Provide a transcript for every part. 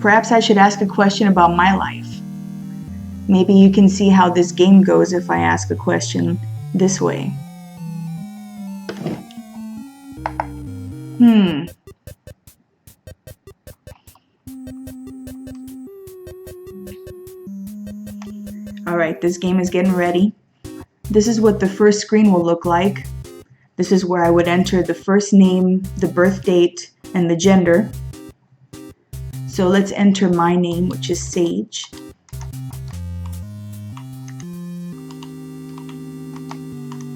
Perhaps I should ask a question about my life. Maybe you can see how this game goes if I ask a question this way. Alright, this game is getting ready. This is what the first screen will look like. This is where I would enter the first name, the birth date, and the gender. So let's enter my name, which is Sage.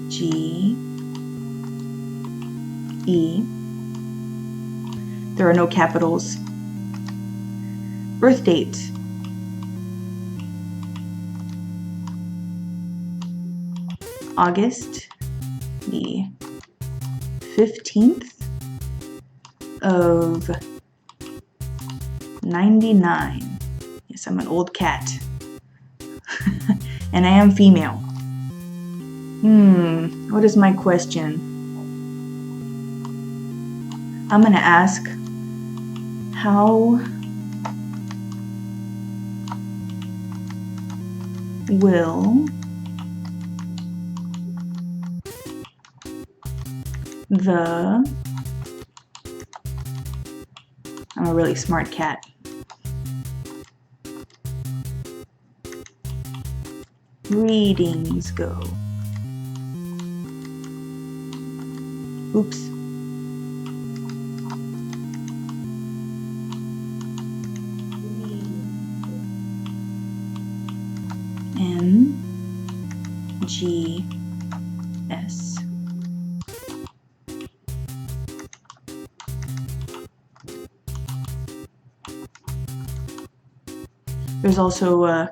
G E. There are no capitals. Birth date. August the 15th of 99. Yes, I'm an old cat. And I am female. What is my question? I'm gonna ask, how will I'm a really smart cat. Readings go. Oops. NGS. There's also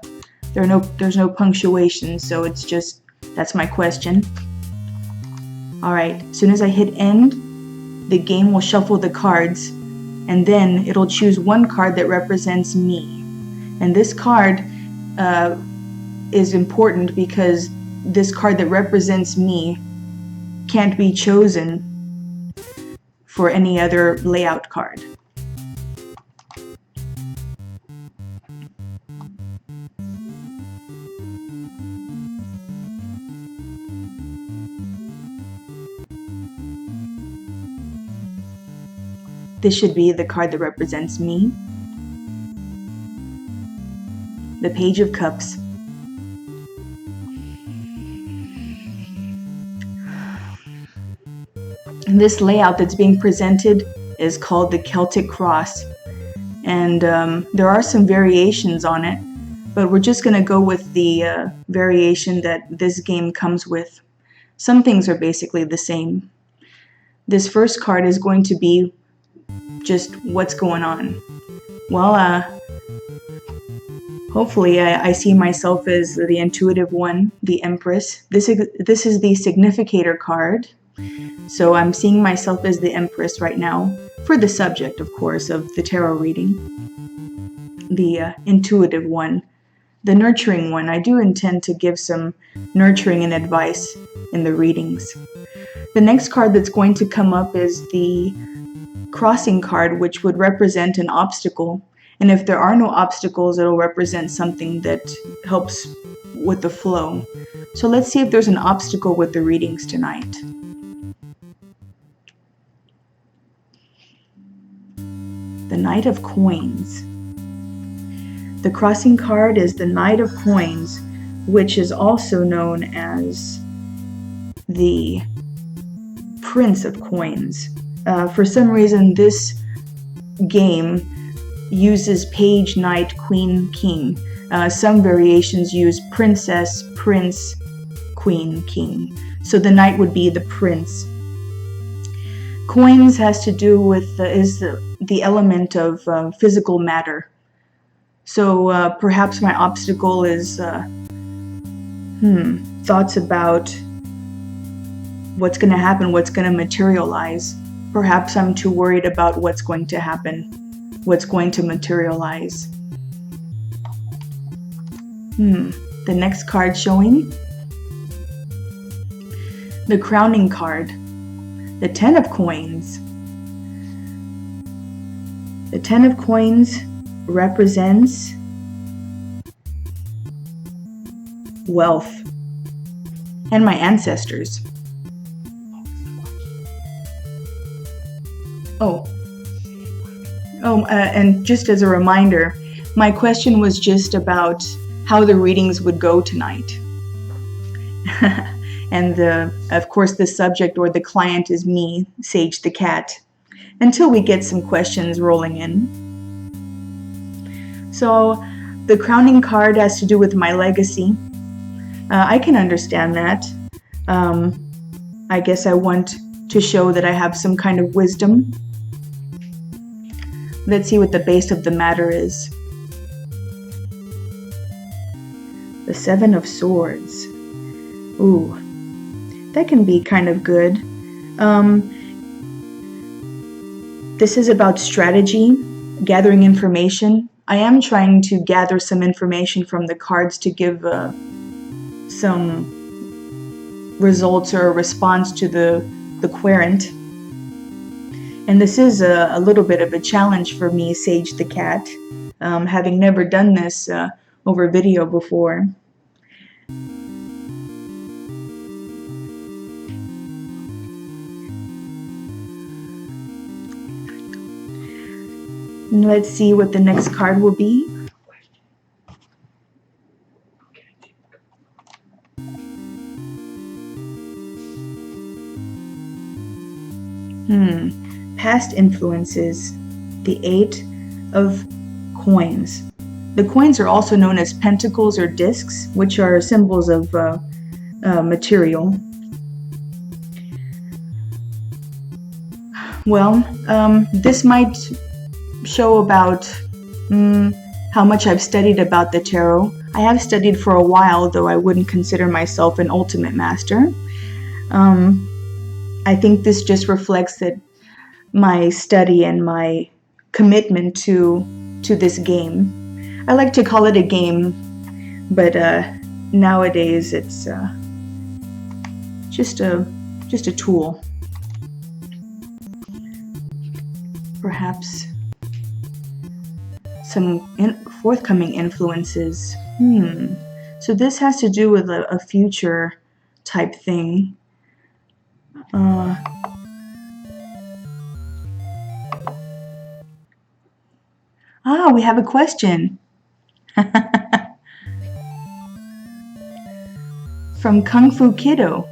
there's no punctuation, so it's just, that's my question. Alright, as soon as I hit end, the game will shuffle the cards, and then it'll choose one card that represents me. And this card is important because this card that represents me can't be chosen for any other layout card. This should be the card that represents me. The Page of Cups. This layout that's being presented is called the Celtic Cross. And there are some variations on it, but we're just going to go with the variation that this game comes with. Some things are basically the same. This first card is going to be just what's going on. Well, hopefully I see myself as the intuitive one, the Empress. This is the significator card. So I'm seeing myself as the Empress right now, for the subject, of course, of the tarot reading. The intuitive one. The nurturing one. I do intend to give some nurturing and advice in the readings. The next card that's going to come up is the crossing card, which would represent an obstacle. And if there are no obstacles, it'll represent something that helps with the flow. So let's see if there's an obstacle with the readings tonight. The Knight of Coins. The crossing card is the Knight of Coins, which is also known as the Prince of Coins. For some reason, this game uses page, knight, queen, king. Some variations use princess, prince, queen, king. So the knight would be the prince. Coins has to do with the element of physical matter. So perhaps my obstacle is thoughts about what's going to happen, what's going to materialize. Perhaps I'm too worried about what's going to happen, what's going to materialize. The next card showing, the crowning card, the Ten of Coins. The Ten of Coins represents wealth and my ancestors. And just as a reminder, my question was just about how the readings would go tonight. And of course, the subject or the client is me, Sage the cat, until we get some questions rolling in. So the crowning card has to do with my legacy. I can understand that. I guess I want to show that I have some kind of wisdom. Let's see what the base of the matter is. The Seven of Swords. Ooh, that can be kind of good. This is about strategy, gathering information. I am trying to gather some information from the cards to give some results or a response to the querent. And this is a little bit of a challenge for me, Sage the cat, having never done this over video before. And let's see what the next card will be. Past influences. The Eight of Coins. The coins are also known as pentacles or discs, which are symbols of material. Well, this might show about how much I've studied about the tarot. I have studied for a while, though I wouldn't consider myself an ultimate master. I think this just reflects that my study and my commitment to this game. I like to call it a game, but nowadays it's just a tool. Perhaps some forthcoming influences. So this has to do with a future type thing. We have a question. From Kung Fu Kiddo.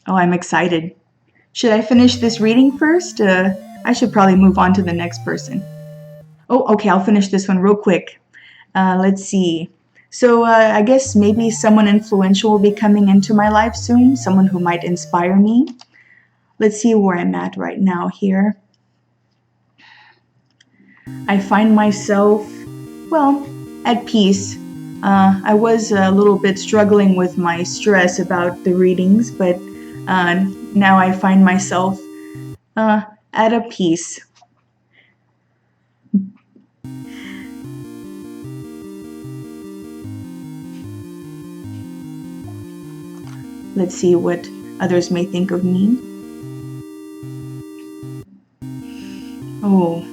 Oh, I'm excited. Should I finish this reading first? I should probably move on to the next person. Oh, okay, I'll finish this one real quick. Let's see. So I guess maybe someone influential will be coming into my life soon, someone who might inspire me. Let's see where I'm at right now here. I find myself, well, at peace. I was a little bit struggling with my stress about the readings, but now I find myself at a peace. Let's see what others may think of me. Oh,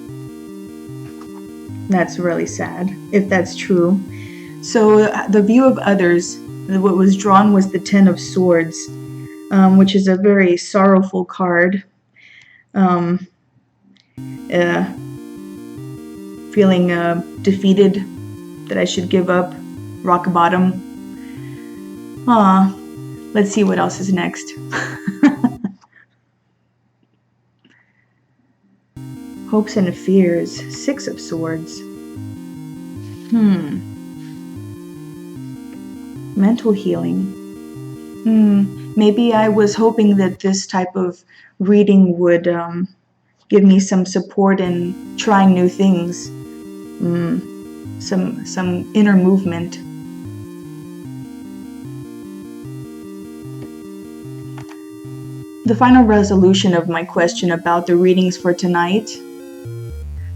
that's really sad, if that's true. So the view of others, what was drawn was the Ten of Swords, which is a very sorrowful card. Feeling defeated, that I should give up, rock bottom. Let's see what else is next. Hopes and fears, Six of Swords. Mental healing. Maybe I was hoping that this type of reading would give me some support in trying new things. Some inner movement. The final resolution of my question about the readings for tonight.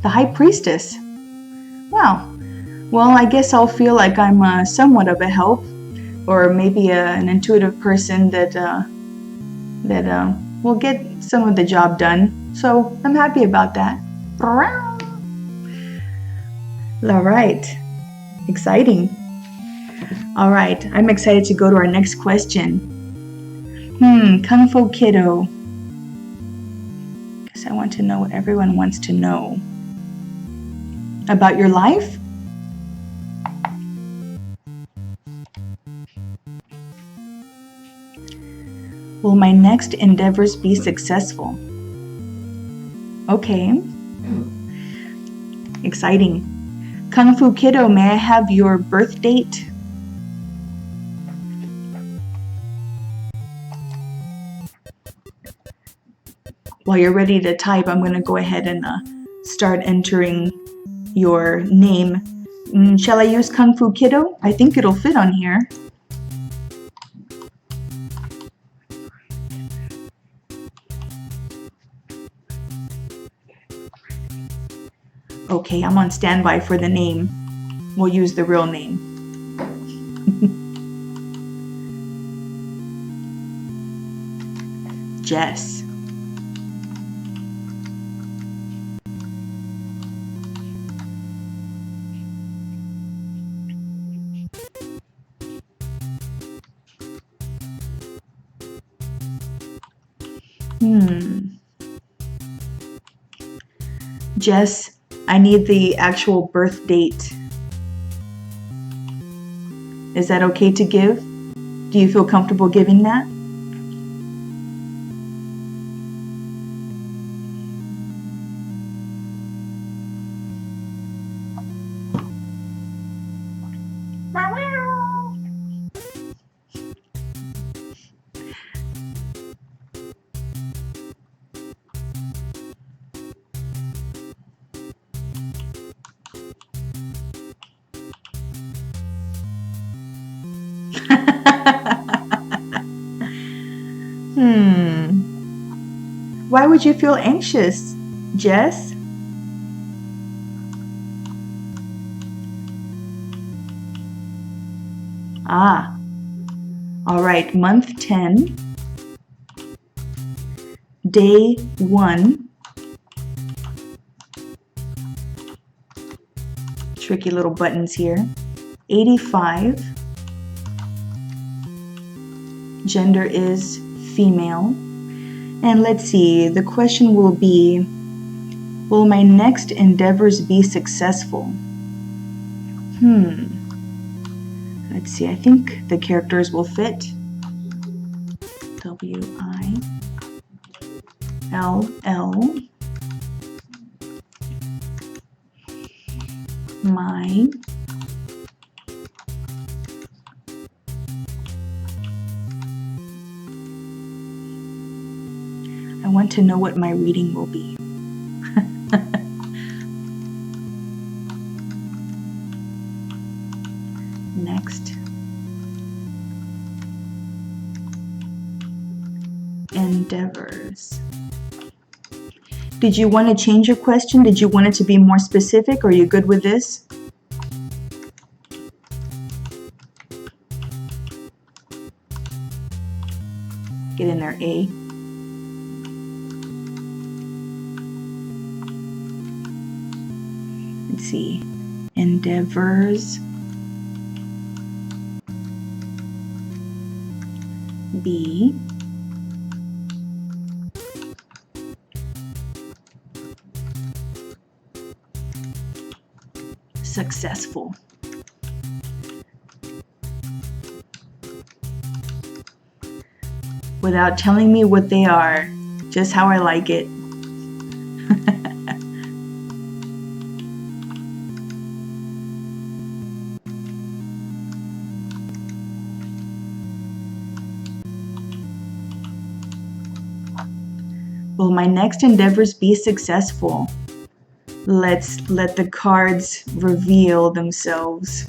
The High Priestess. Wow. Well, I guess I'll feel like I'm somewhat of a help, or maybe an intuitive person that will get some of the job done. So I'm happy about that. All right. Exciting. All right. I'm excited to go to our next question. Kung Fu Kiddo. Guess I want to know what everyone wants to know. About your life? Will my next endeavors be successful? Okay. Exciting. Kung Fu Kiddo, may I have your birth date? While you're ready to type, I'm going to go ahead and start entering your name. Shall I use Kung Fu Kiddo? I think it'll fit on here. Okay, I'm on standby for the name. We'll use the real name. Jess. Jess, I need the actual birth date. Is that okay to give? Do you feel comfortable giving that? Why would you feel anxious, Jess? All right, month 10, day 1. Tricky little buttons here. 85. Gender is female. And let's see, the question will be, will my next endeavors be successful? Let's see, I think the characters will fit. W-I-L-L. My. I want to know what my reading will be. Next. Endeavors. Did you want to change your question? Did you want it to be more specific? Or are you good with this? Get in there, A. Let's see. Endeavors. B. Successful. Without telling me what they are, just how I like it. Will my next endeavors be successful? Let's let the cards reveal themselves.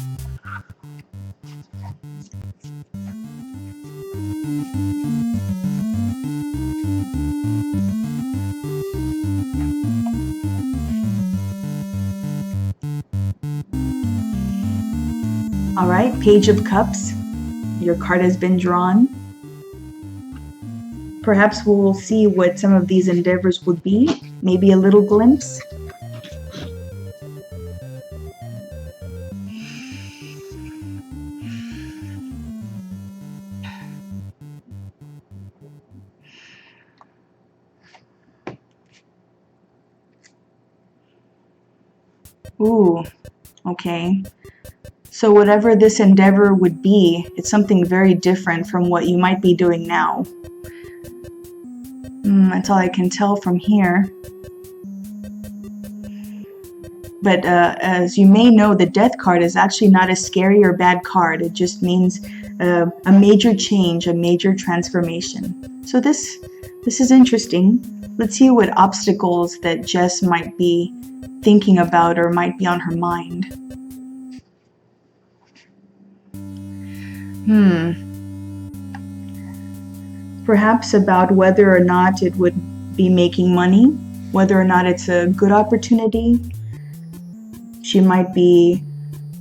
All right, Page of Cups. Your card has been drawn. Perhaps we'll see what some of these endeavors would be. Maybe a little glimpse. Ooh, okay. So whatever this endeavor would be, it's something very different from what you might be doing now. That's all I can tell from here. But as you may know, the death card is actually not a scary or bad card. It just means a major change, a major transformation. So this is interesting. Let's see what obstacles that Jess might be thinking about or might be on her mind. Perhaps about whether or not it would be making money, whether or not it's a good opportunity. She might be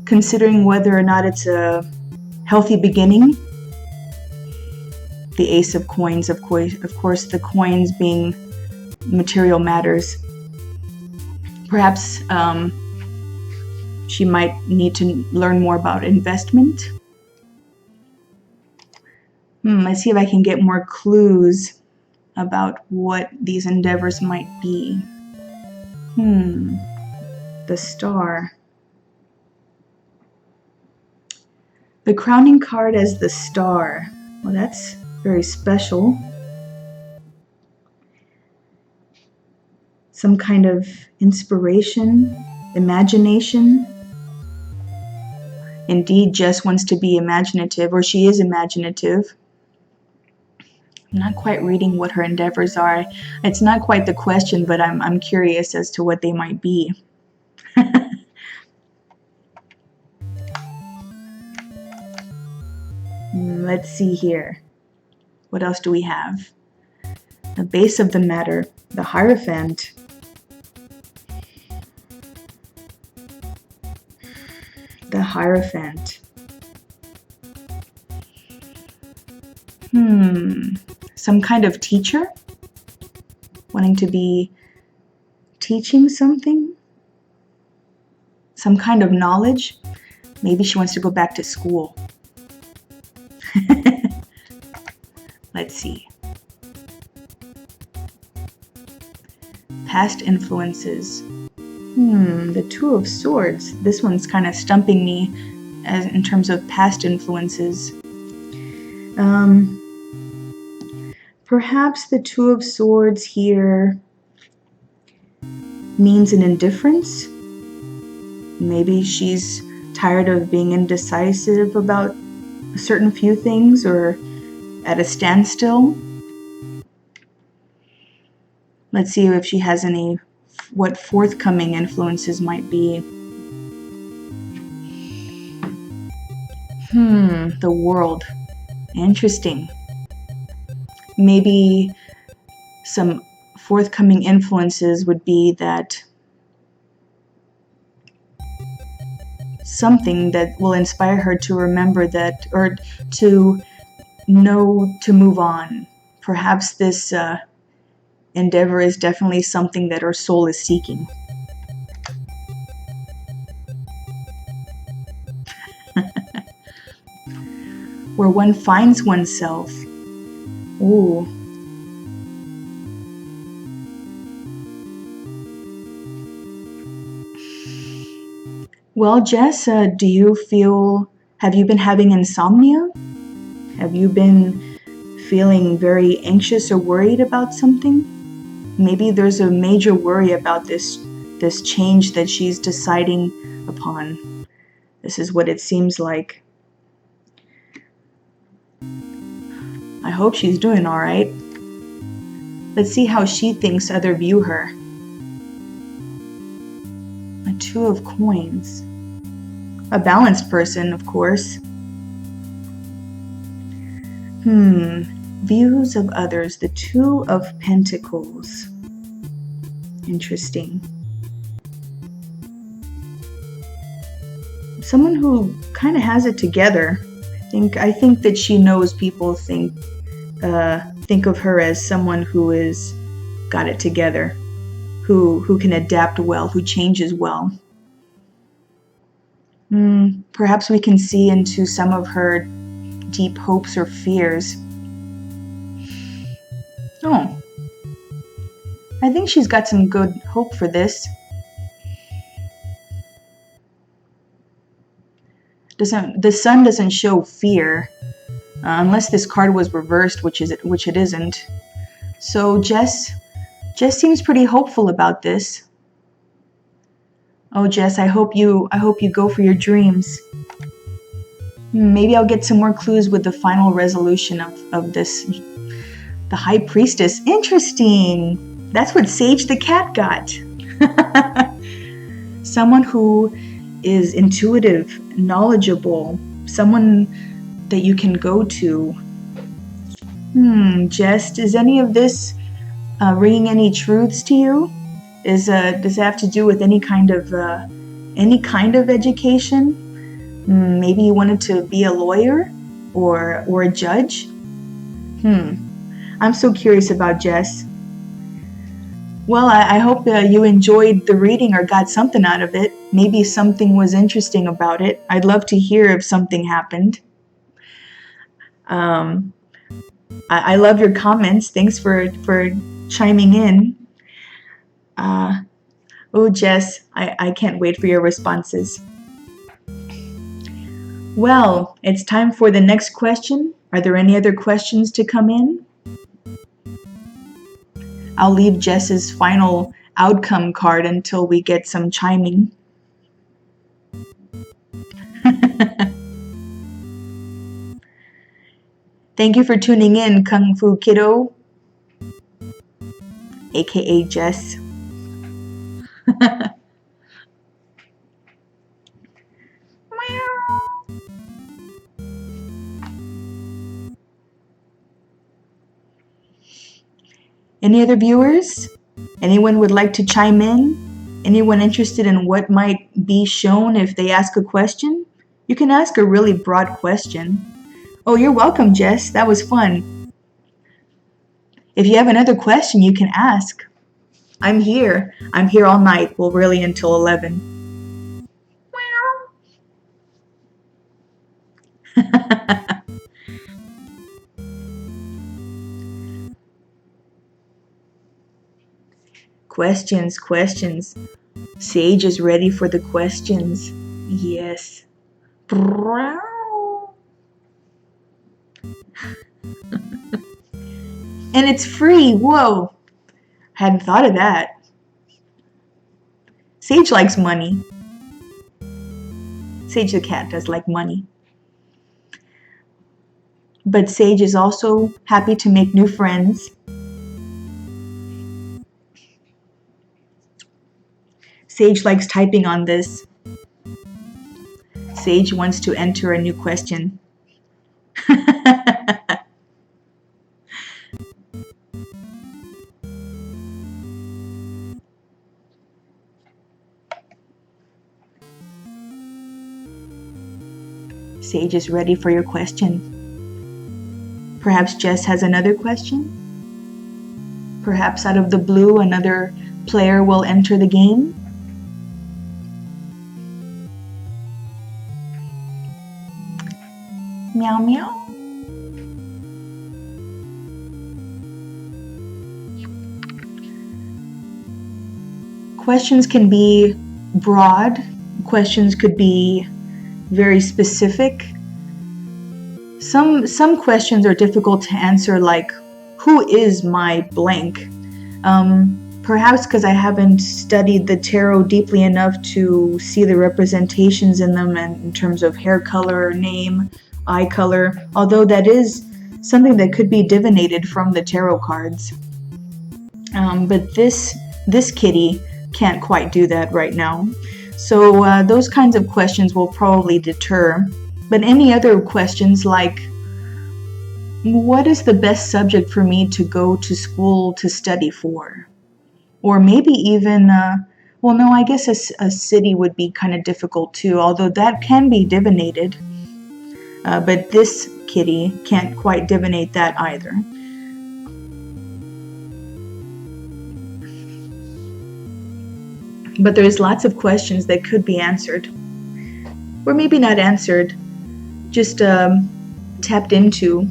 considering whether or not it's a healthy beginning. The Ace of Coins, of course, the coins being material matters. Perhaps she might need to learn more about investment. Let's see if I can get more clues about what these endeavors might be. The Star. The crowning card as the Star. Well, that's very special. Some kind of inspiration, imagination. Indeed, Jess wants to be imaginative, or she is imaginative. I'm not quite reading what her endeavors are. It's not quite the question, but I'm curious as to what they might be. Let's see here. What else do we have? The base of the matter, the Hierophant. The Hierophant. Some kind of teacher? Wanting to be teaching something? Some kind of knowledge? Maybe she wants to go back to school. Let's see. Past influences. The Two of Swords. This one's kind of stumping me in terms of past influences. Perhaps the Two of Swords here means an indifference. Maybe she's tired of being indecisive about a certain few things or at a standstill. Let's see if she has what forthcoming influences might be. The World. Interesting. Maybe some forthcoming influences would be that something that will inspire her to remember that, or to know to move on. Perhaps this endeavor is definitely something that her soul is seeking. Where one finds oneself. Ooh. Well, Jess, have you been having insomnia? Have you been feeling very anxious or worried about something? Maybe there's a major worry about this change that she's deciding upon. This is what it seems like. I hope she's doing all right. Let's see how she thinks others view her. A Two of Coins. A balanced person, of course. Views of others. The Two of Pentacles. Interesting. Someone who kind of has it together. I think that she knows people think of her as someone who is got it together, who can adapt well, who changes well. Perhaps we can see into some of her deep hopes or fears. Oh, I think she's got some good hope for this. The sun doesn't show fear, unless this card was reversed, which it isn't. So Jess seems pretty hopeful about this. Oh, Jess, I hope you go for your dreams. Maybe I'll get some more clues with the final resolution of this. The High Priestess. Interesting. That's what Sage the cat got. Someone who is intuitive, knowledgeable, someone that you can go to. Jess, does any of this ringing any truths to you? Does it have to do with any kind of education? Maybe you wanted to be a lawyer or a judge? I'm so curious about Jess. Well, I hope you enjoyed the reading or got something out of it. Maybe something was interesting about it. I'd love to hear if something happened. I love your comments. Thanks for chiming in. Oh, Jess, I can't wait for your responses. Well, it's time for the next question. Are there any other questions to come in? I'll leave Jess's final outcome card until we get some chiming. Thank you for tuning in, Kung Fu Kiddo, aka Jess. Any other viewers? Anyone would like to chime in? Anyone interested in what might be shown if they ask a question? You can ask a really broad question. Oh, you're welcome, Jess. That was fun. If you have another question, you can ask. I'm here. I'm here all night. Well, really until 11. Questions. Sage is ready for the questions. Yes. And it's free. Whoa. Hadn't thought of that. Sage likes money. Sage the cat does like money. But Sage is also happy to make new friends. Sage likes typing on this. Sage wants to enter a new question. Sage is ready for your question. Perhaps Jess has another question? Perhaps out of the blue, another player will enter the game? Meow meow. Questions can be broad. Questions could be very specific. Some questions are difficult to answer, like, who is my blank? Perhaps because I haven't studied the tarot deeply enough to see the representations in them and in terms of hair color, name, eye color, although that is something that could be divinated from the tarot cards. But this kitty can't quite do that right now. So those kinds of questions will probably deter. But any other questions like, what is the best subject for me to go to school to study for? Or maybe even, well, no, I guess a city would be kind of difficult too, although that can be divinated. But this kitty can't quite divinate that either. But there's lots of questions that could be answered. Or maybe not answered, just tapped into.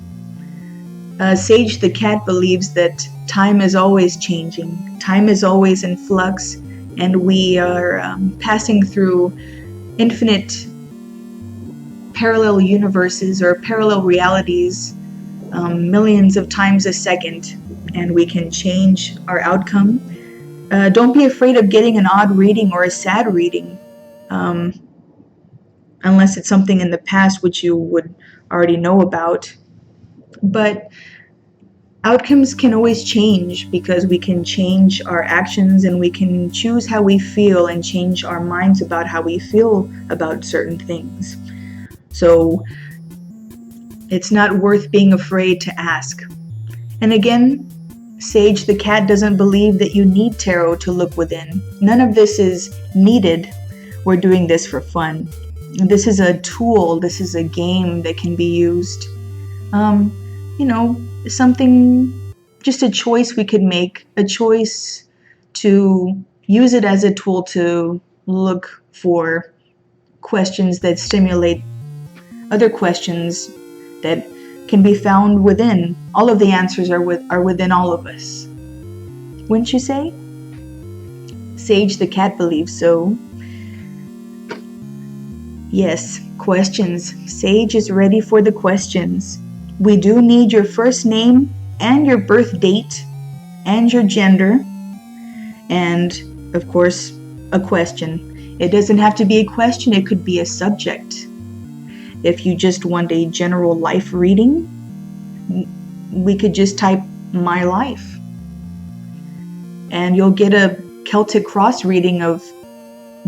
Sage the cat believes that time is always changing. Time is always in flux, and we are passing through infinite parallel universes or parallel realities millions of times a second, and we can change our outcome. Don't be afraid of getting an odd reading or a sad reading, unless it's something in the past which you would already know about. But outcomes can always change because we can change our actions and we can choose how we feel and change our minds about how we feel about certain things. So it's not worth being afraid to ask. And again, Sage the cat doesn't believe that you need tarot to look within. None of this is needed. We're doing this for fun. This is a tool, this is a game that can be used. Something, just a choice we could make, a choice to use it as a tool to look for questions that stimulate other questions that can be found within. All of the answers are within all of us. Wouldn't you say? Sage the cat believes so. Yes, questions. Sage is ready for the questions. We do need your first name and your birth date and your gender and, of course, a question. It doesn't have to be a question, it could be a subject. If you just want a general life reading, we could just type my life. And you'll get a Celtic cross reading of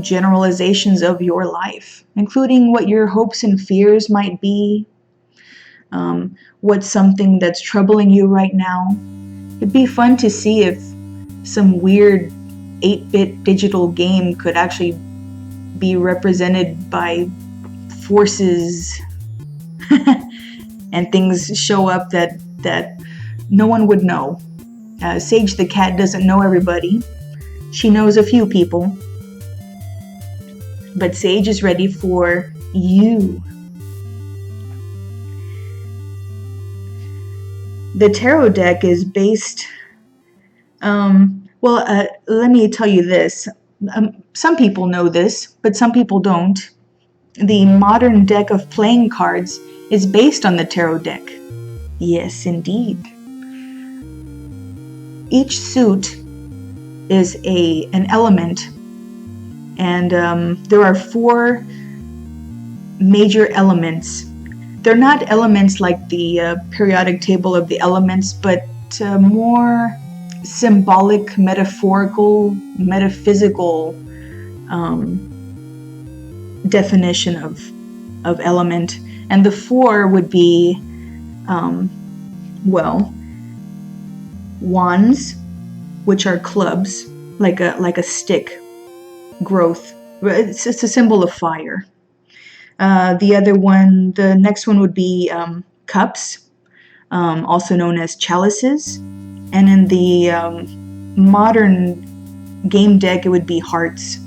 generalizations of your life, including what your hopes and fears might be, what's something that's troubling you right now. It'd be fun to see if some weird 8-bit digital game could actually be represented by forces and things show up that no one would know. Sage the cat doesn't know everybody. She knows a few people. But Sage is ready for you. The tarot deck is based, let me tell you this. Some people know this, but some people don't. The modern deck of playing cards is based on the tarot deck. Yes, indeed. Each suit is an element, and there are 4 major elements. They're not elements like the periodic table of the elements, but more symbolic, metaphorical, metaphysical definition of element. And the 4 would be, wands, which are clubs, like a stick, growth. It's a symbol of fire. The next one would be cups, also known as chalices. And in the modern game deck, it would be hearts.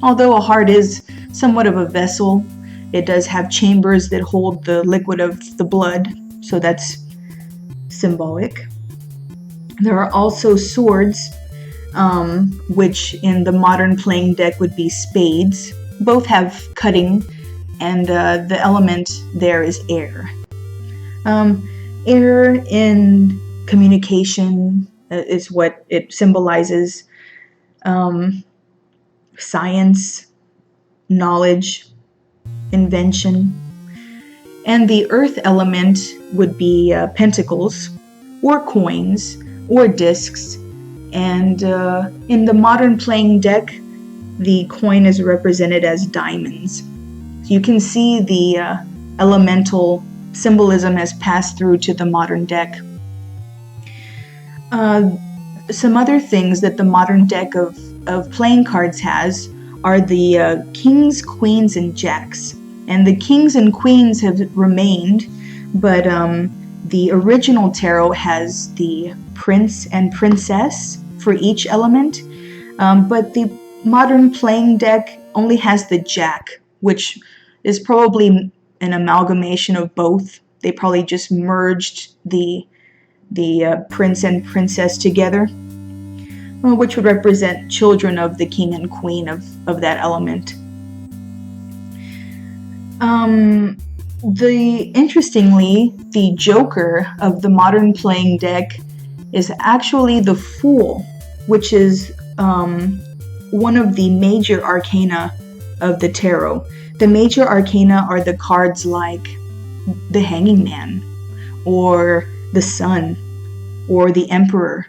Although a heart is somewhat of a vessel, it does have chambers that hold the liquid of the blood, so that's symbolic. There are also swords, which in the modern playing deck would be spades. Both have cutting, and the element there is air. Air in communication is what it symbolizes. Science, knowledge, invention. And the earth element would be pentacles, or coins, or discs. And in the modern playing deck, the coin is represented as diamonds. You can see the elemental symbolism has passed through to the modern deck. Some other things that the modern deck of playing cards has are the kings, queens, and jacks. And the kings and queens have remained, but the original tarot has the prince and princess for each element. But the modern playing deck only has the jack, which is probably an amalgamation of both. They probably just merged the prince and princess together, which would represent children of the king and queen of that element. Interestingly, the Joker of the modern playing deck is actually the Fool, which is one of the major arcana of the tarot. The major arcana are the cards like the Hanging Man, or the Sun, or the Emperor.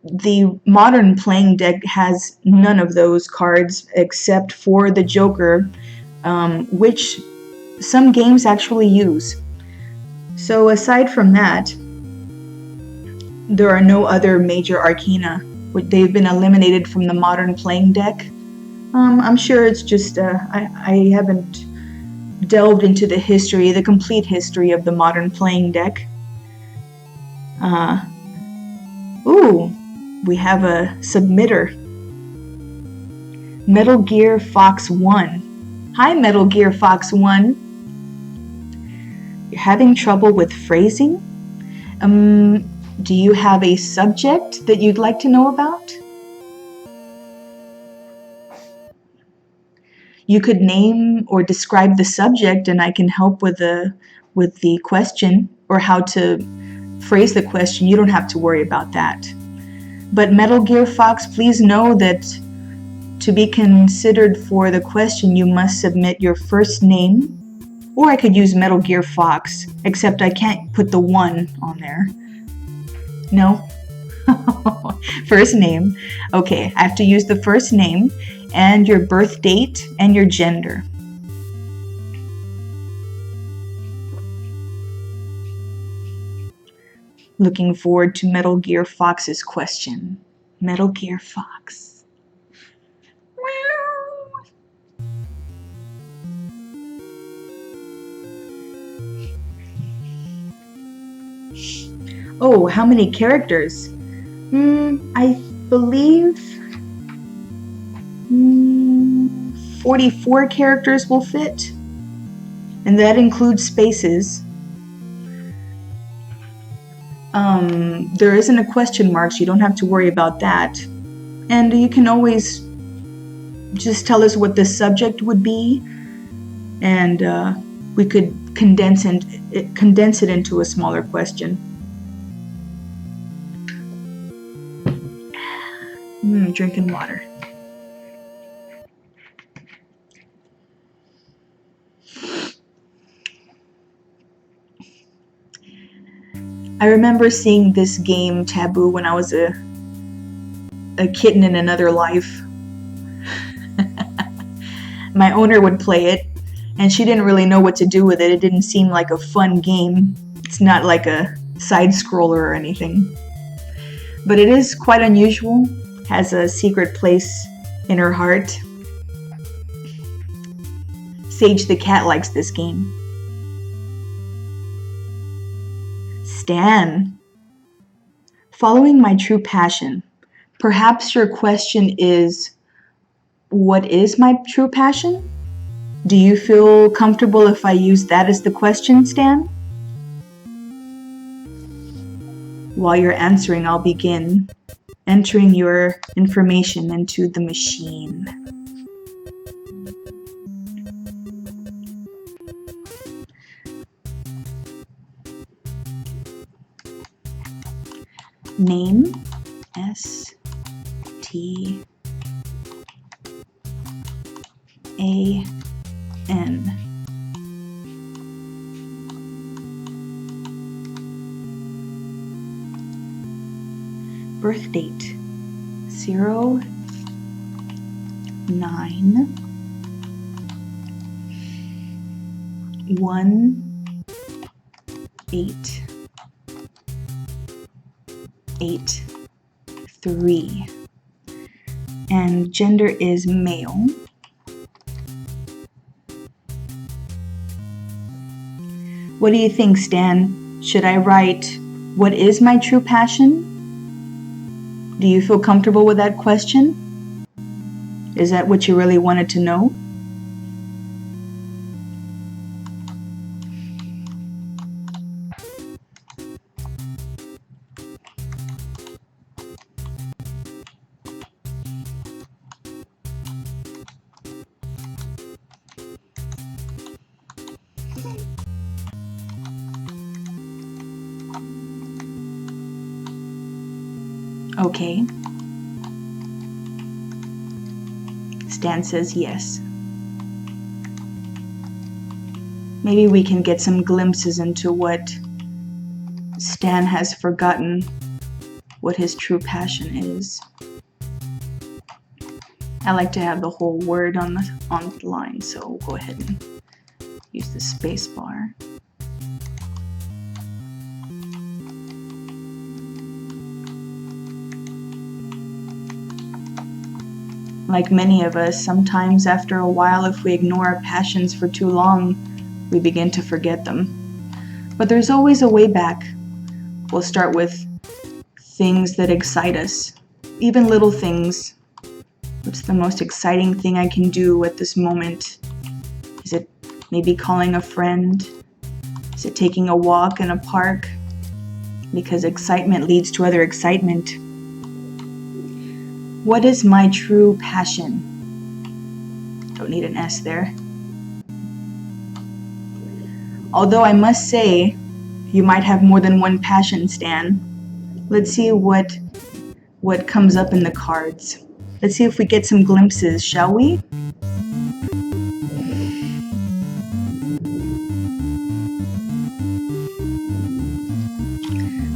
The modern playing deck has none of those cards except for the Joker, which some games actually use. So aside from that, there are no other major arcana. They've been eliminated from the modern playing deck. I'm sure it's just I haven't delved into the complete history of the modern playing deck. We have a submitter. Metal Gear Fox 1. Hi, Metal Gear Fox 1. You're having trouble with phrasing? Do you have a subject that you'd like to know about? You could name or describe the subject and I can help with the question or how to phrase the question. You don't have to worry about that. But Metal Gear Fox, please know that to be considered for the question, you must submit your first name, or I could use Metal Gear Fox, except I can't put the 1 on there. No? First name. Okay, I have to use the first name and your birth date and your gender. Looking forward to Metal Gear Fox's question. Metal Gear Fox. Oh, how many characters? I believe 44 characters will fit. And that includes spaces. There isn't a question mark, so you don't have to worry about that. And you can always just tell us what the subject would be, and we could condense it into a smaller question. Drinking water. I remember seeing this game, Taboo, when I was a kitten in another life. My owner would play it, and she didn't really know what to do with it. It didn't seem like a fun game. It's not like a side-scroller or anything. But it is quite unusual, has a secret place in her heart. Sage the cat likes this game. Stan. Following my true passion. Perhaps your question is, what is my true passion? Do you feel comfortable if I use that as the question, Stan? While you're answering, I'll begin entering your information into the machine. Name, S-T-A-N. Birth date, 09/1/8/83, and gender is male. What do you think, Stan? Should I write, what is my true passion? Do you feel comfortable with that question? Is that what you really wanted to know? Okay. Stan says yes. Maybe we can get some glimpses into what Stan has forgotten, what his true passion is. I like to have the whole word on the line, so we'll go ahead and use the space bar. Like many of us, sometimes after a while, if we ignore our passions for too long, we begin to forget them. But there's always a way back. We'll start with things that excite us, even little things. What's the most exciting thing I can do at this moment? Is it maybe calling a friend? Is it taking a walk in a park? Because excitement leads to other excitement. What is my true passion? Don't need an S there. Although I must say, you might have more than one passion, Stan. Let's see what comes up in the cards. Let's see if we get some glimpses, shall we?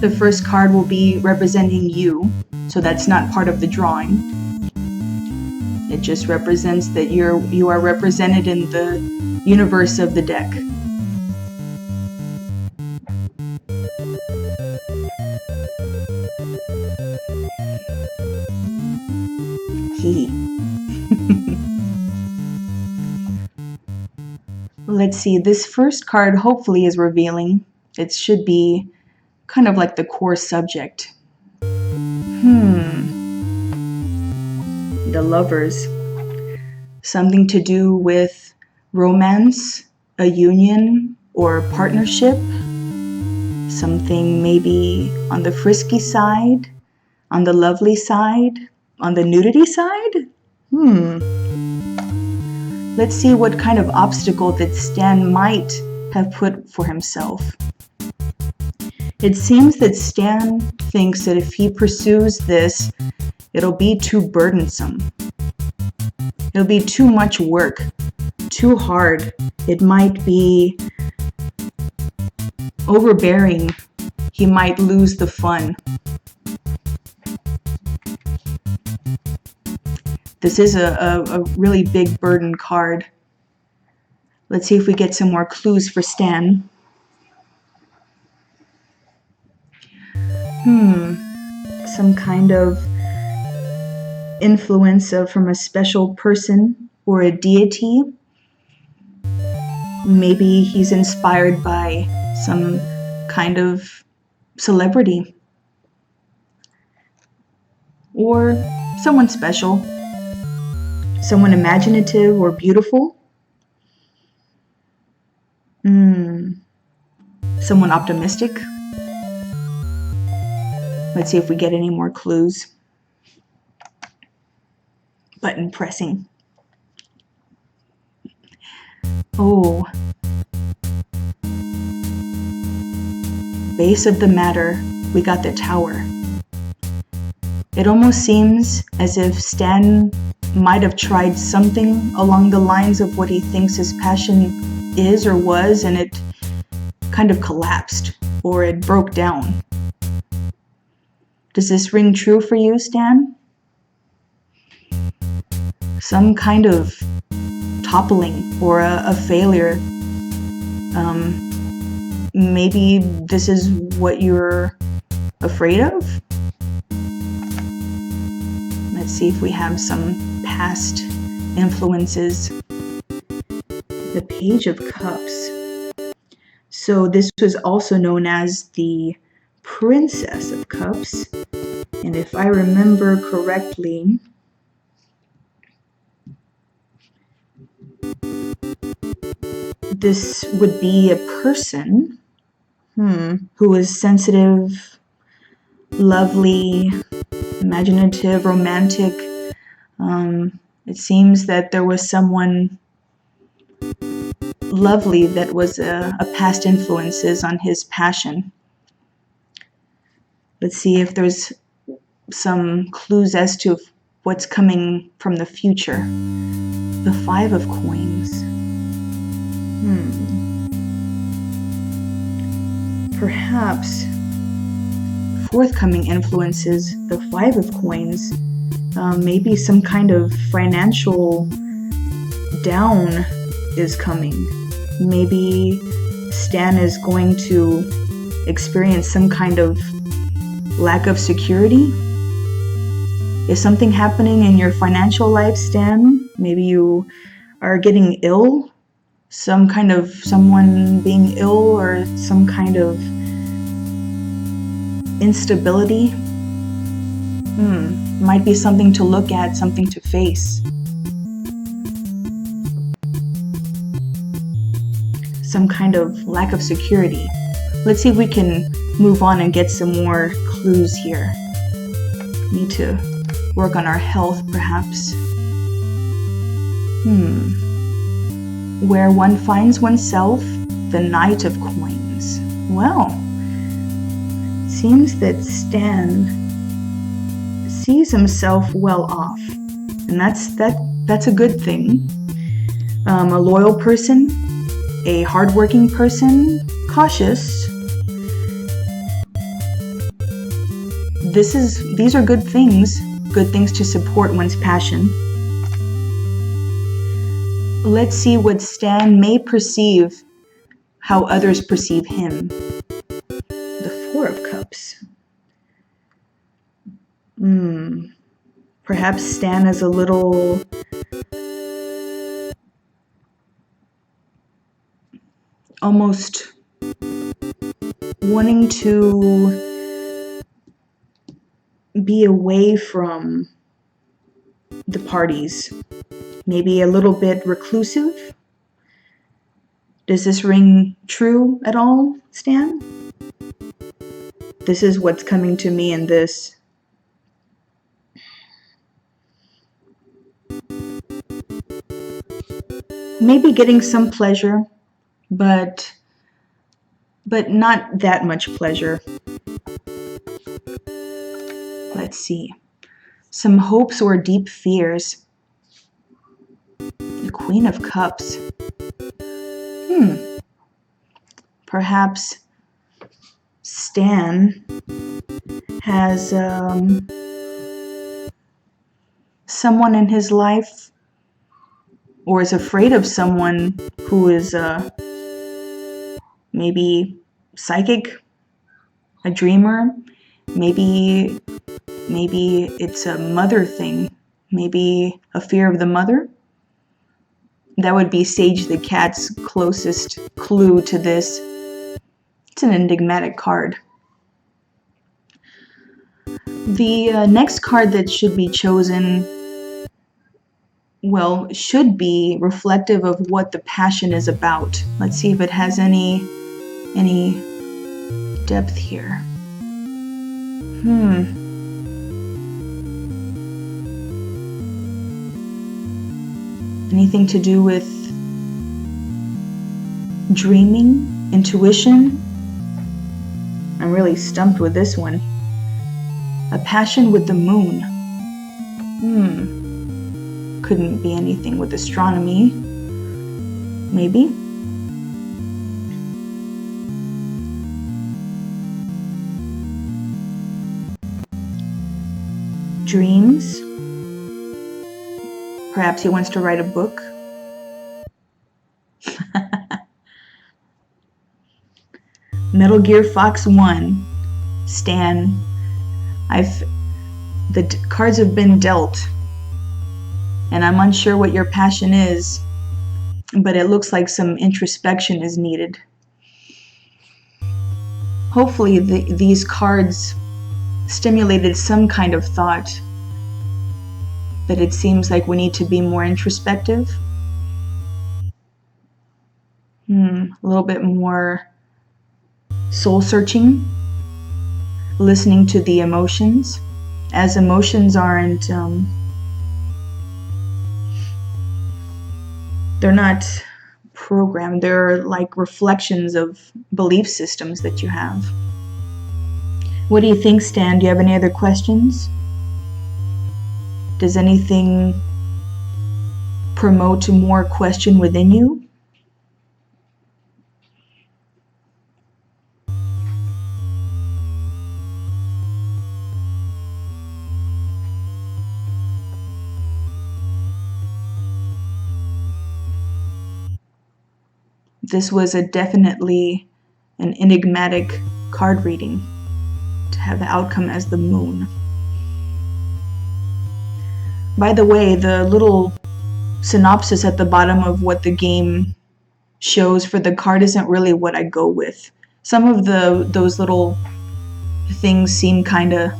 The first card will be representing you, so that's not part of the drawing. It just represents that you are represented in the universe of the deck. Let's see, this first card hopefully is revealing. It should be kind of like the core subject. The Lovers. Something to do with romance, a union, or partnership. Something maybe on the frisky side, on the lovely side, on the nudity side? Let's see what kind of obstacle that Stan might have put for himself. It seems that Stan thinks that if he pursues this, it'll be too burdensome. It'll be too much work, too hard. It might be overbearing. He might lose the fun. This is a really big burden card. Let's see if we get some more clues for Stan. Some kind of influence from a special person or a deity. Maybe he's inspired by some kind of celebrity or someone special, someone imaginative or beautiful, someone optimistic. Let's see if we get any more clues. Button pressing. Oh. Base of the matter, we got the Tower. It almost seems as if Stan might have tried something along the lines of what he thinks his passion is or was, and it kind of collapsed, or it broke down. Does this ring true for you, Stan? Some kind of toppling or a failure. Maybe this is what you're afraid of? Let's see if we have some past influences. The Page of Cups. So this was also known as the Princess of Cups. And if I remember correctly, this would be a person who is sensitive, lovely, imaginative, romantic. It seems that there was someone lovely that was a past influences on his passion. Let's see if there's some clues as to what's coming from the future. The Five of Coins. Perhaps forthcoming influences, the Five of Coins, maybe some kind of financial down is coming. Maybe Stan is going to experience some kind of lack of security. Is something happening in your financial life, Stan? Maybe you are getting ill, someone being ill, or some kind of instability. Might be something to look at, something to face. Some kind of lack of security. Let's see if we can move on and get some more clues here. Need to work on our health, perhaps. Where one finds oneself, the Knight of Coins. Well, seems that Stan sees himself well off, and that's a good thing. A loyal person, a hardworking person, cautious. These are good things to support one's passion. Let's see what Stan may perceive, how others perceive him. The Four of Cups. Perhaps Stan is a little almost wanting to be away from the parties. Maybe a little bit reclusive. Does this ring true at all, Stan? This is what's coming to me in this. Maybe getting some pleasure, but not that much pleasure. Let's see. Some hopes or deep fears. The Queen of Cups. Perhaps Stan has someone in his life, or is afraid of someone who is maybe psychic, a dreamer. Maybe it's a mother thing. Maybe a fear of the mother. That would be Sage the Cat's closest clue to this. It's an enigmatic card. The next card that should be chosen, well, should be reflective of what the passion is about. Let's see if it has any depth here. Anything to do with dreaming, intuition? I'm really stumped with this one. A passion with the moon. Couldn't be anything with astronomy. Maybe. Dreams. Perhaps he wants to write a book. Metal Gear Fox 1. Stan. The cards have been dealt, and I'm unsure what your passion is, but it looks like some introspection is needed. Hopefully these cards stimulated some kind of thought that it seems like we need to be more introspective. A little bit more soul searching, listening to the emotions, as emotions aren't, they're not programmed, they're like reflections of belief systems that you have. What do you think, Stan? Do you have any other questions? Does anything promote more question within you? This was definitely an enigmatic card reading to have the outcome as the moon. By the way, the little synopsis at the bottom of what the game shows for the card isn't really what I go with. Some of those little things seem kind of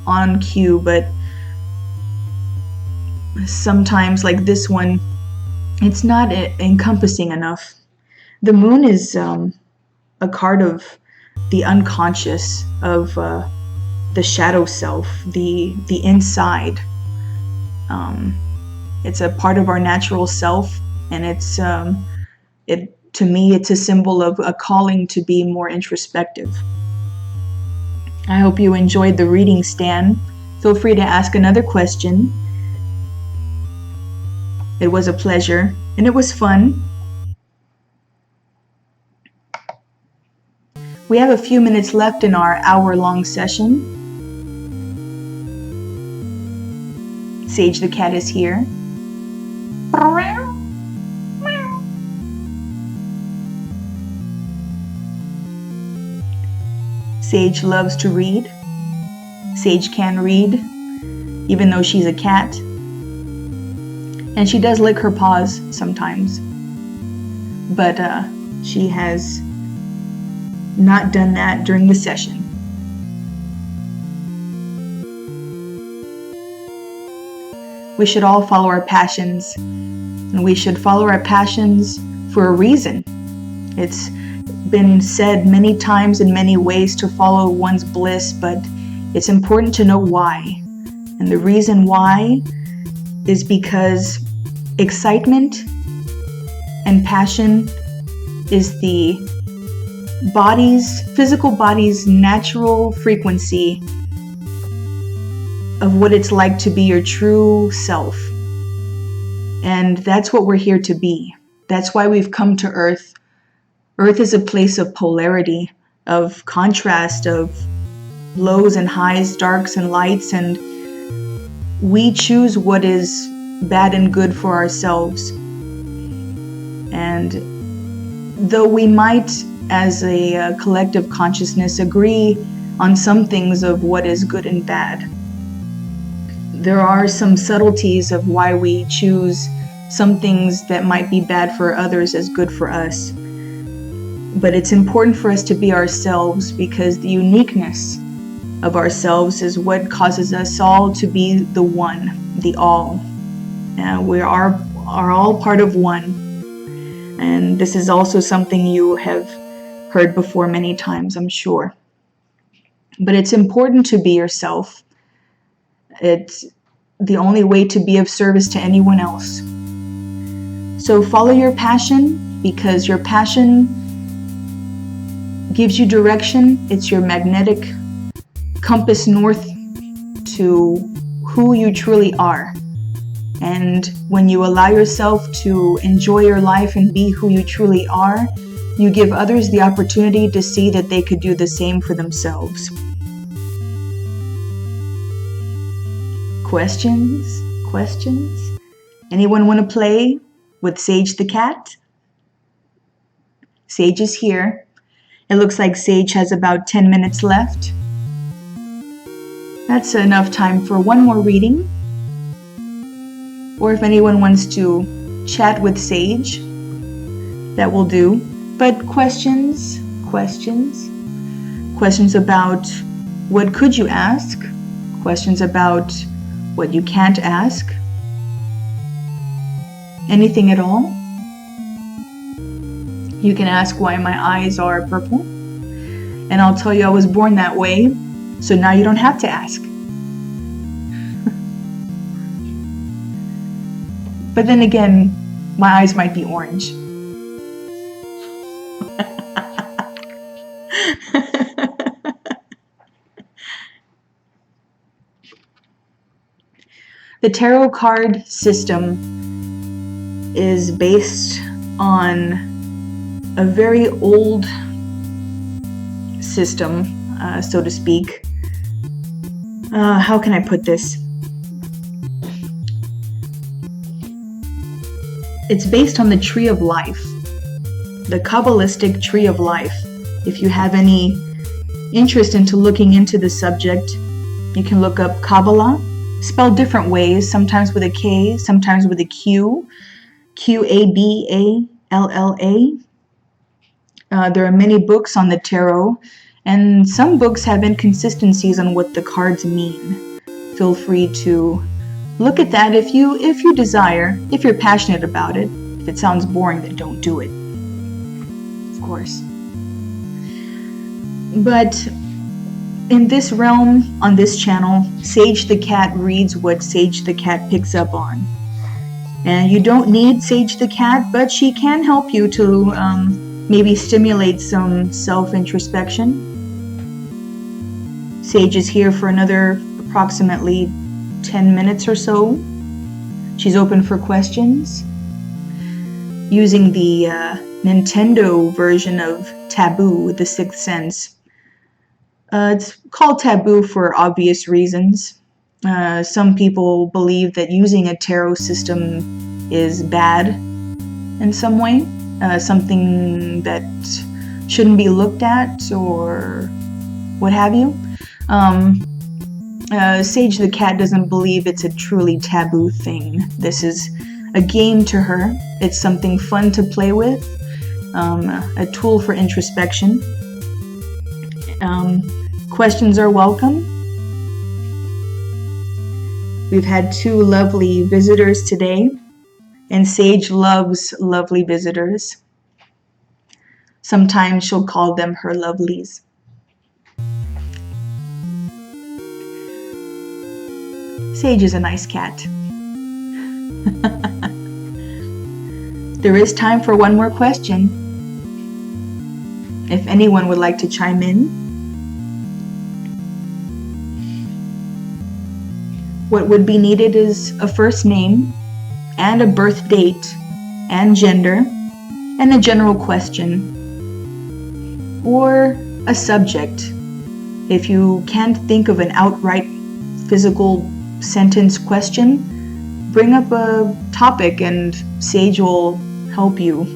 on cue, but sometimes, like this one, it's not encompassing enough. The moon is a card of the unconscious, of the shadow self, the inside. It's a part of our natural self, and it's to me, it's a symbol of a calling to be more introspective. I hope you enjoyed the reading, Stan. Feel free to ask another question. It was a pleasure, and it was fun. We have a few minutes left in our hour-long session. Sage the cat is here. Sage loves to read. Sage can read, even though she's a cat. And she does lick her paws sometimes. But she has not done that during the session. We should all follow our passions, and we should follow our passions for a reason. It's been said many times in many ways to follow one's bliss, but it's important to know why. And the reason why is because excitement and passion is the physical body's natural frequency of what it's like to be your true self. And that's what we're here to be. That's why we've come to Earth. Earth is a place of polarity, of contrast, of lows and highs, darks and lights, and we choose what is bad and good for ourselves. And though we might, as a collective consciousness, agree on some things of what is good and bad, there are some subtleties of why we choose some things that might be bad for others as good for us. But it's important for us to be ourselves, because the uniqueness of ourselves is what causes us all to be the one, the all. We are all part of one. And this is also something you have heard before many times, I'm sure. But it's important to be yourself. It's the only way to be of service to anyone else. So follow your passion, because your passion gives you direction. It's your magnetic compass north to who you truly are. And when you allow yourself to enjoy your life and be who you truly are, you give others the opportunity to see that they could do the same for themselves. Questions? Questions? Anyone want to play with Sage the cat? Sage is here. It looks like Sage has about 10 minutes left. That's enough time for one more reading. Or if anyone wants to chat with Sage, that will do. But questions about what could you ask? Questions about what you can't ask? Anything at all? You can ask why my eyes are purple, and I'll tell you I was born that way, so now you don't have to ask. But then again, my eyes might be orange. The tarot card system is based on a very old system, so to speak. How can I put this? It's based on the tree of life, the Kabbalistic tree of life. If you have any interest into looking into the subject, you can look up Kabbalah, spelled different ways, sometimes with a K, sometimes with a Q, Qabballa. There are many books on the tarot, and some books have inconsistencies on what the cards mean. Feel free to look at that if you desire, if you're passionate about it. If it sounds boring, then don't do it, of course. But in this realm, on this channel, Sage the Cat reads what Sage the Cat picks up on. And you don't need Sage the Cat, but she can help you to maybe stimulate some self-introspection. Sage is here for another approximately 10 minutes or so. She's open for questions. Using the Nintendo version of Taboo, The Sixth Sense. It's called Taboo for obvious reasons. Some people believe that using a tarot system is bad in some way, something that shouldn't be looked at or what have you. Sage the Cat doesn't believe it's a truly taboo thing. This is a game to her. It's something fun to play with, a tool for introspection. Questions are welcome. We've had 2 lovely visitors today, and Sage loves lovely visitors. Sometimes she'll call them her lovelies. Sage is a nice cat. There is time for one more question. If anyone would like to chime in. What would be needed is a first name and a birth date and gender and a general question or a subject. If you can't think of an outright physical sentence question, bring up a topic and Sage will help you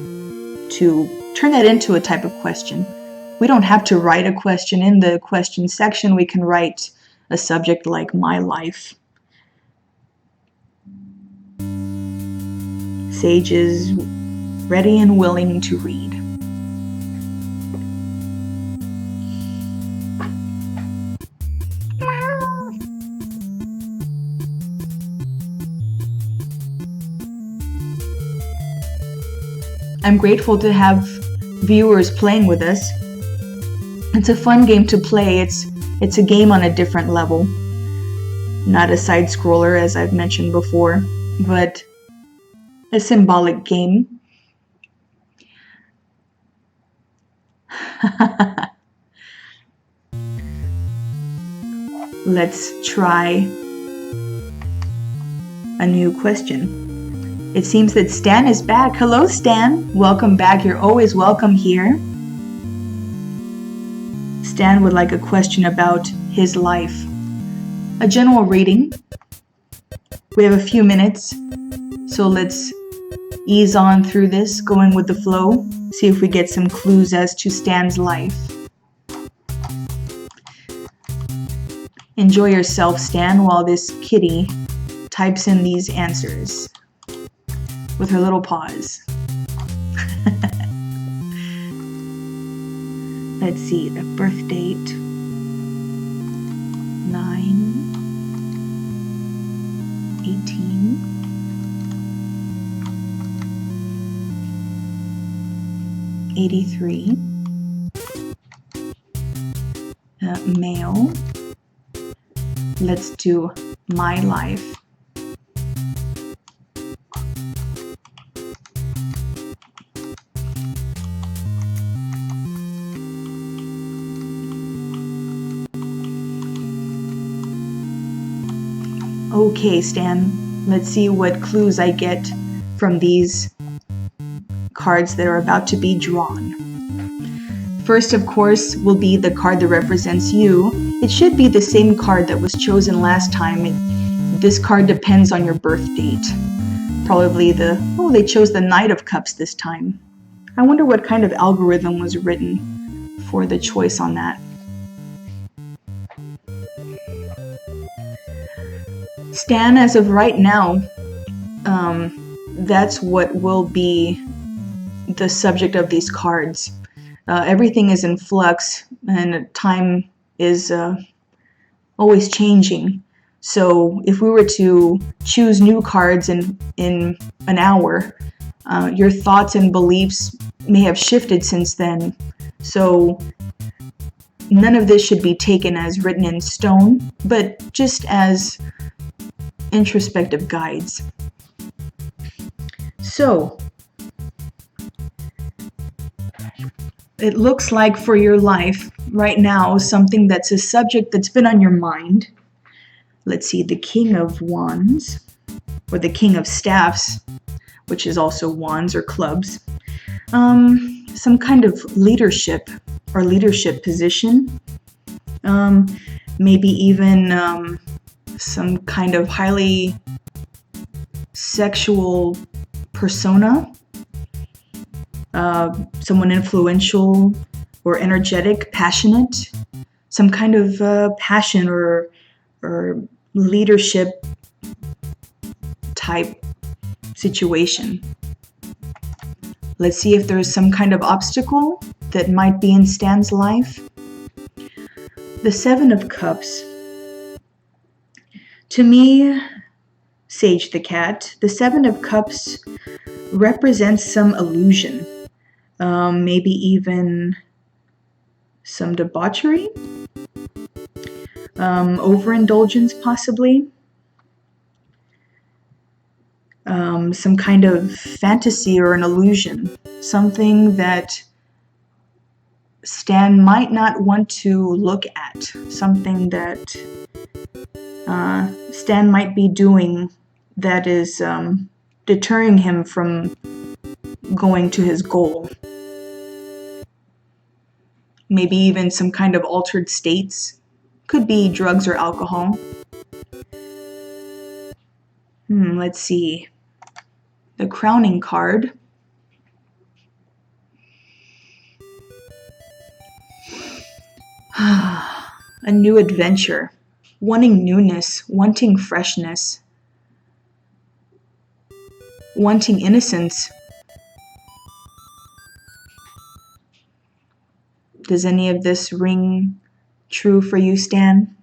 to turn that into a type of question. We don't have to write a question in the question section. We can write a subject like my life. Sage is ready and willing to read. I'm grateful to have viewers playing with us. It's a fun game to play. It's a game on a different level. Not a side scroller, as I've mentioned before, but a symbolic game. Let's try a new question. It seems that Stan is back. Hello, Stan. Welcome back. You're always welcome here. Stan would like a question about his life. A general reading. We have a few minutes, so let's ease on through this, going with the flow. See if we get some clues as to Stan's life. Enjoy yourself, Stan, while this kitty types in these answers with her little paws. Let's see, the birth date, 9/18. '83. Male. Let's do my life. Okay, Stan, let's see what clues I get from these cards that are about to be drawn. First, of course, will be the card that represents you. It should be the same card that was chosen last time. This card depends on your birth date. Probably they chose the Knight of Cups this time. I wonder what kind of algorithm was written for the choice on that. Stan, as of right now, that's what will be the subject of these cards. Everything is in flux, and time is always changing. So if we were to choose new cards in an hour, your thoughts and beliefs may have shifted since then. So none of this should be taken as written in stone, but just as introspective guides. So it looks like for your life right now, something that's a subject that's been on your mind. Let's see, the King of Wands, or the King of Staffs, which is also wands or clubs. Some kind of leadership or leadership position. Maybe even some kind of highly sexual persona. Someone influential or energetic, passionate. Some kind of passion or leadership type situation. Let's see if there's some kind of obstacle that might be in Stan's life. The Seven of Cups. To me, Sage the cat, the Seven of Cups represents some illusion. Maybe even some debauchery. Overindulgence, possibly. Some kind of fantasy or an illusion, something that Stan might not want to look at, something that Stan might be doing that is deterring him from going to his goal. Maybe even some kind of altered states, could be drugs or alcohol. Let's see. The crowning card. A new adventure. Wanting newness, wanting freshness, wanting innocence. Does any of this ring true for you, Stan?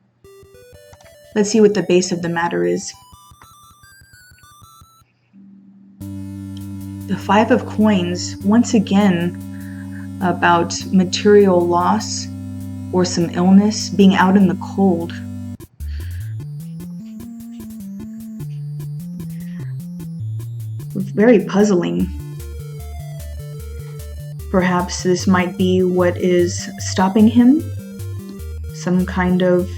Let's see what the base of the matter is. The Five of Coins, once again, about material loss or some illness, being out in the cold. Very puzzling. Perhaps this might be what is stopping him. Some kind of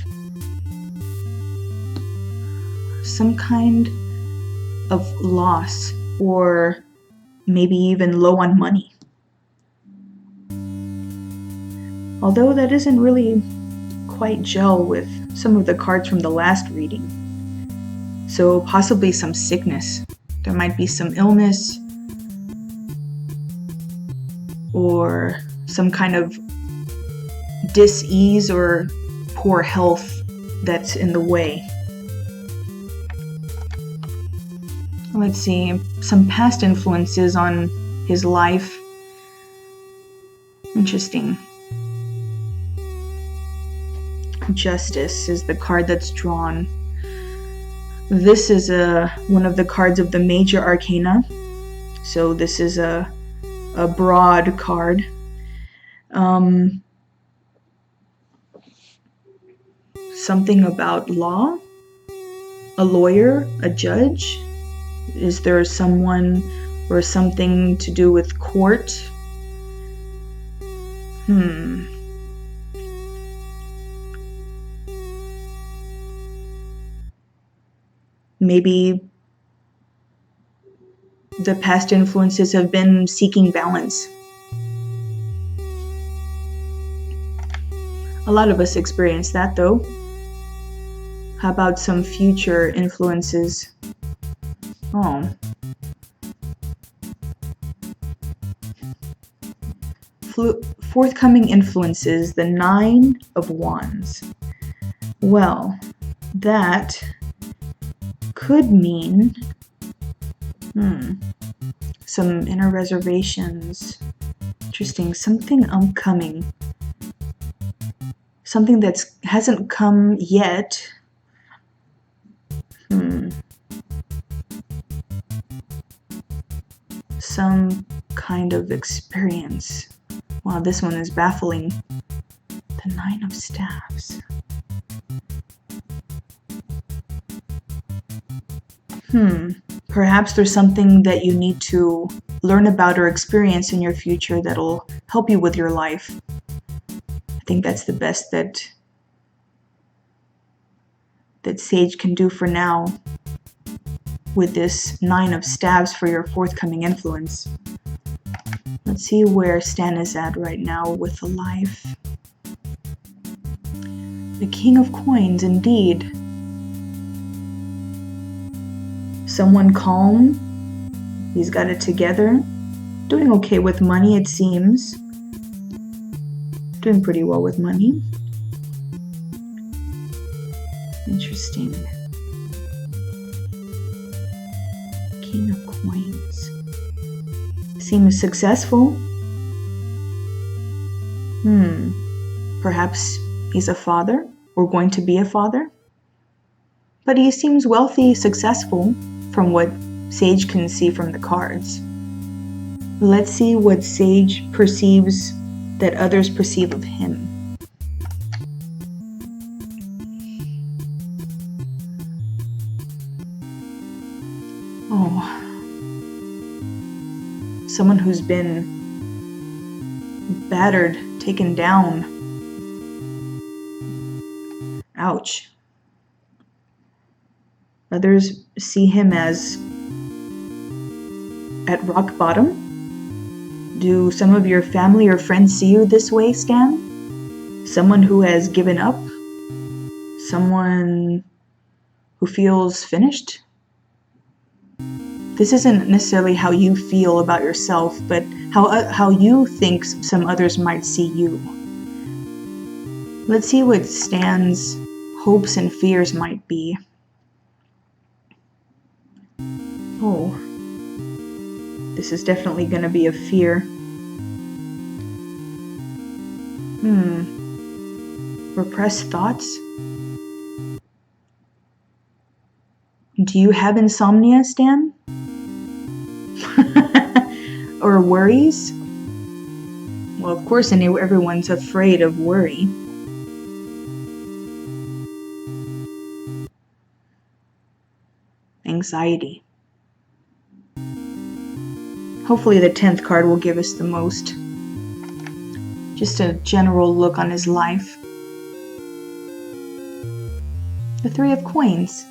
loss, or maybe even low on money. Although that doesn't really quite gel with some of the cards from the last reading. So possibly some sickness. There might be some illness or some kind of dis-ease or poor health that's in the way. Let's see, some past influences on his life. Interesting. Justice is the card that's drawn. This is one of the cards of the major arcana. So this is a broad card. Something about law? A lawyer? A judge? Is there someone or something to do with court? Maybe the past influences have been seeking balance. A lot of us experience that, though. How about some future influences? Oh. Forthcoming influences, the 9 of Wands. Well, that could mean some inner reservations. Interesting. Something upcoming. Something that hasn't come yet. Some kind of experience. Wow, this one is baffling. The 9 of Staves. Perhaps there's something that you need to learn about or experience in your future that'll help you with your life. I think that's the best that Sage can do for now with this 9 of Staves for your forthcoming influence. Let's see where Stan is at right now with the life. The King of Coins, indeed. Someone calm. He's got it together. Doing okay with money, it seems. Doing pretty well with money. Interesting. King of Coins. Seems successful. Perhaps he's a father or going to be a father. But he seems wealthy, successful from what Sage can see from the cards. Let's see what Sage perceives that others perceive of him. Oh. Someone who's been battered, taken down. Ouch. Others see him as at rock bottom. Do some of your family or friends see you this way, Stan? Someone who has given up? Someone who feels finished? This isn't necessarily how you feel about yourself, but how you think some others might see you. Let's see what Stan's hopes and fears might be. Oh, this is definitely going to be a fear. Repressed thoughts? Do you have insomnia, Stan? Or worries? Well, of course, everyone's afraid of worry. Anxiety. Hopefully the 10th card will give us the most. Just a general look on his life. The 3 of Coins.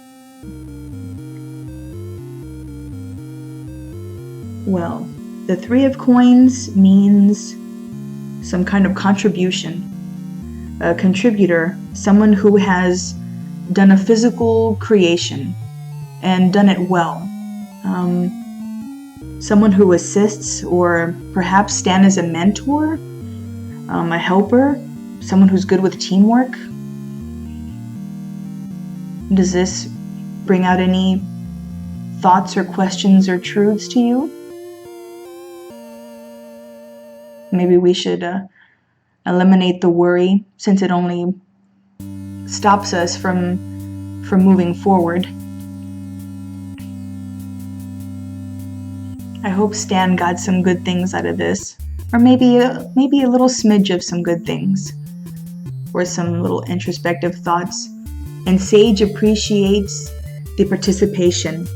Well, the 3 of Coins means some kind of contribution. A contributor, someone who has done a physical creation and done it well. Someone who assists, or perhaps Stan as a mentor, a helper, someone who's good with teamwork. Does this bring out any thoughts or questions or truths to you? Maybe we should eliminate the worry, since it only stops us from moving forward. I hope Stan got some good things out of this, or maybe a little smidge of some good things, or some little introspective thoughts. And Sage appreciates the participation.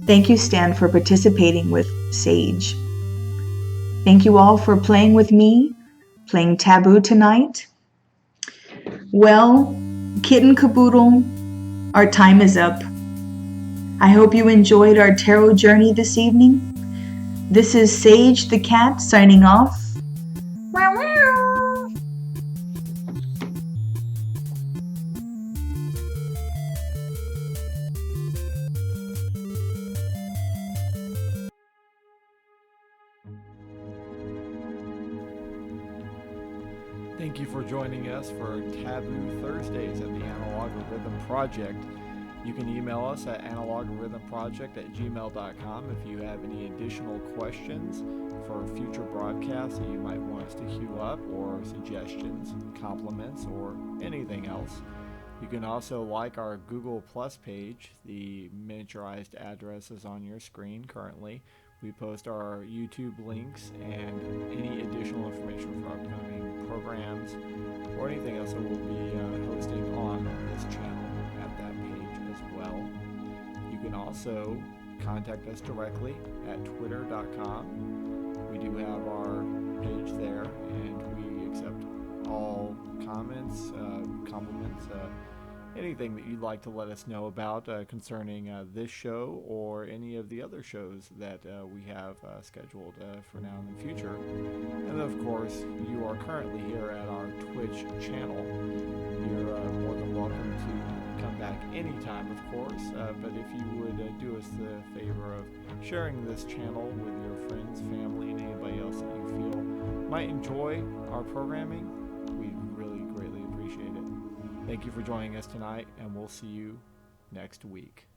Thank you, Stan, for participating with Sage. Thank you all for playing with me, playing Taboo tonight. Well, Kitten Caboodle, our time is up. I hope you enjoyed our tarot journey this evening. This is Sage the Cat signing off. Meow meow. Thank you for joining us for Taboo Thursdays at the Analogarhythm Project. You can email us at analogarhythmproject@gmail.com if you have any additional questions for future broadcasts that you might want us to queue up, or suggestions, compliments, or anything else. You can also like our Google Plus page. The miniaturized address is on your screen currently. We post our YouTube links and any additional information for upcoming programs or anything else that we'll be hosting on this channel at that page as well. You can also contact us directly at twitter.com. We do have our page there, and we accept all comments, compliments, anything that you'd like to let us know about concerning this show or any of the other shows that we have scheduled for now in the future. And of course, you are currently here at our Twitch channel. You're more than welcome to come back anytime, of course, but if you would do us the favor of sharing this channel with your friends, family, and anybody else that you feel might enjoy our programming, we'd really greatly appreciate it. Thank you for joining us tonight, and we'll see you next week.